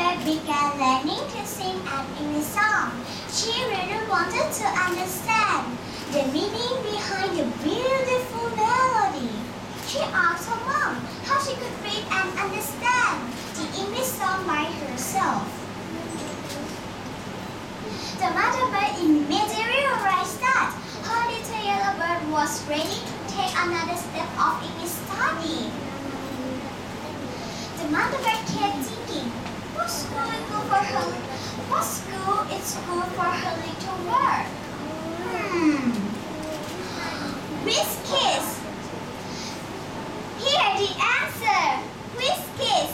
bird began learning to sing an English song. She really wanted to understand the meaning behind the beautiful melody. She asked her mom how she could read and understand the English song by herself. The mother bird immediately realized that her little yellow bird was ready to take another step of English study. The mother bird kept thinking, what school is good for her? What school is good for her little bird? Whiz Kidz. Here the answer. Whiz Kidz.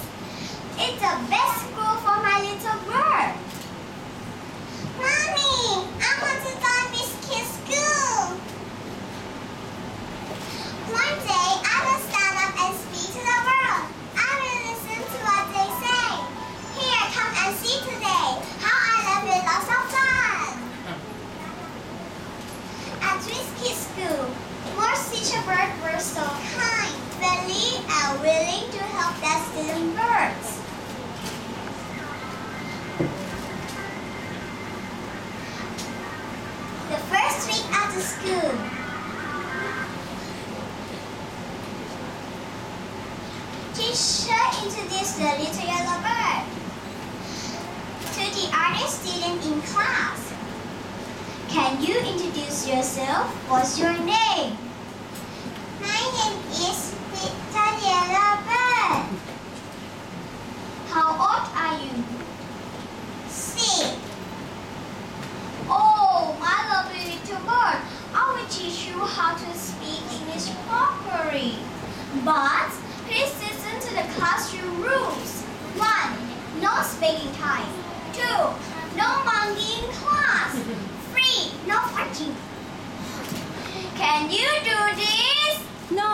It's the best school for my little bird. Mommy, I want to join Whiz Kidz school. One day I will stand up and speak to the world. I will listen to what they say. Here, come and see today how I love it lots of fun. At Whiz Kidz school, most teacher birds were so kind, friendly, and willing to help their student birds. The first week at the school, teacher introduced the little yellow bird to the other students in class. Can you introduce yourself? What's your name? My name is Little Yellow Bird. How old are you? 6. Oh, my lovely little bird. I will teach you how to speak English properly. But please listen to the classroom rules. 1. No speaking time. 2. No monkey in class. 3. No fighting. Can you do this? No.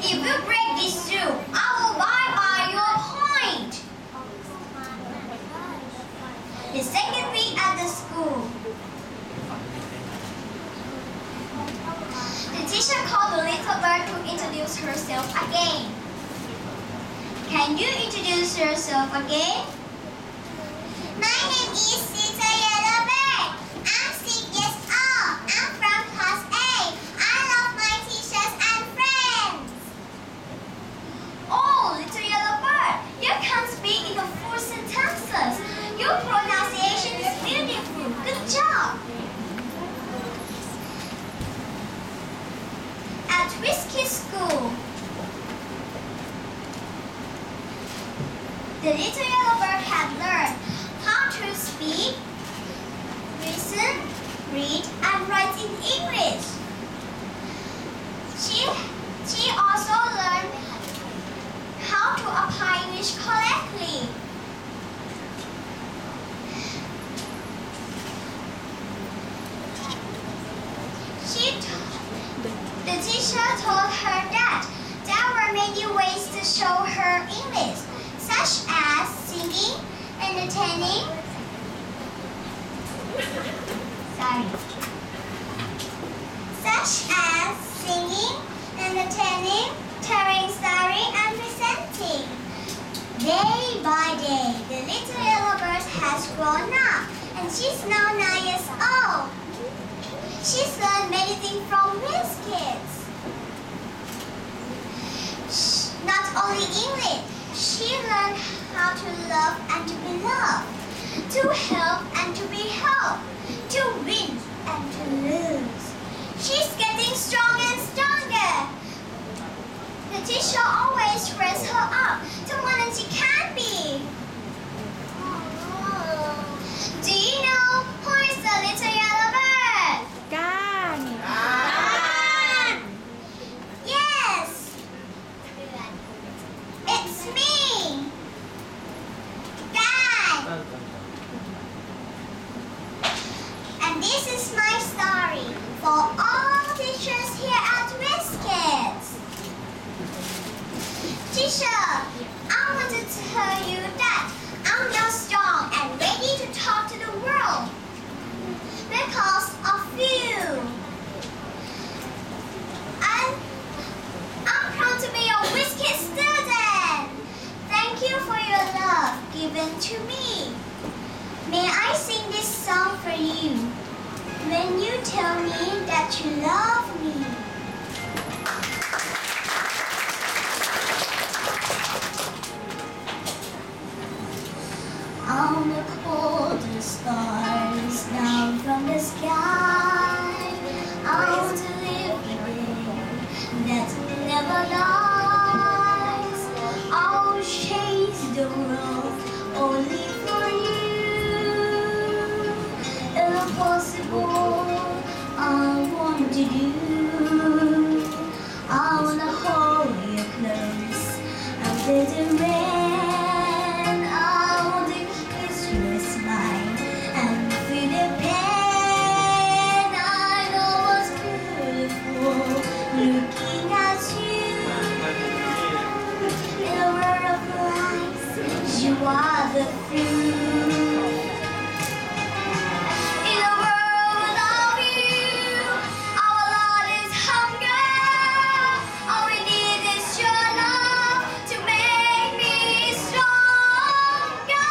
If you break this rule, I will bye-bye your point. The second week at the school, the teacher called the little bird to introduce herself again. Can you introduce yourself again? My name is Little Yellow Bird. I'm 6 years old. I'm from class A. I love my teachers and friends. Oh, Little Yellow Bird, you can speak in the full sentences. Your pronunciation is beautiful. Good job. At Whiz Kidz school, the little yellow bird had learned how to speak, listen, read, and write in English. She also learned how to apply English correctly. The teacher told her that there were many ways to show her English, such as singing, entertaining, telling story, and presenting. Day by day, the little yellow bird has grown up, and she's now 9 years old. She's learned many things from Whiz Kidz. Not only English, she learned how to love and to be loved, to help and to be helped, to win and to lose. She's getting stronger and stronger. The teacher always raised her up to more than she can be. Do you know who is the little yellow bird? Can. Yes, it's me, Guy. And this is my story for all teachers here to me. May I sing this song for you when you tell me that you love me. On the coldest stars down from the sky, I want to live a day that never lies. I'll chase the world only for you. Impossible, I want to do. I want to hold you close under the rain. Looking at you, in a world of lies, you are the truth. In a world without you, our Lord is hunger. All we need is your love to make me stronger.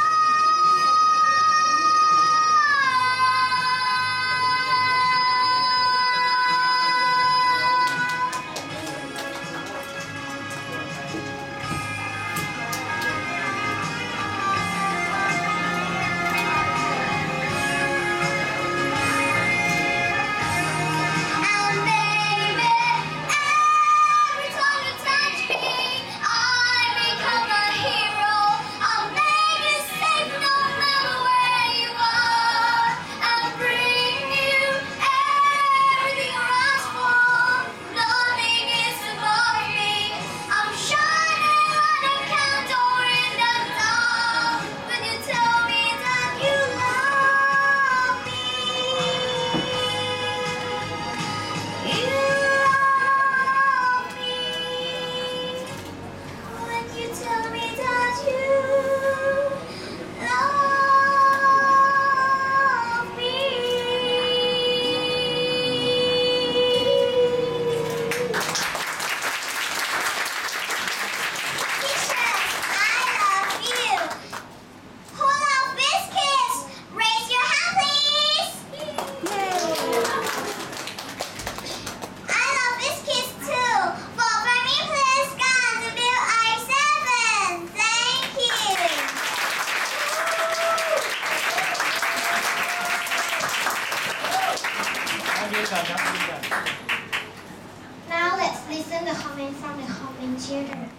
Now let's listen to the comment from the commentator.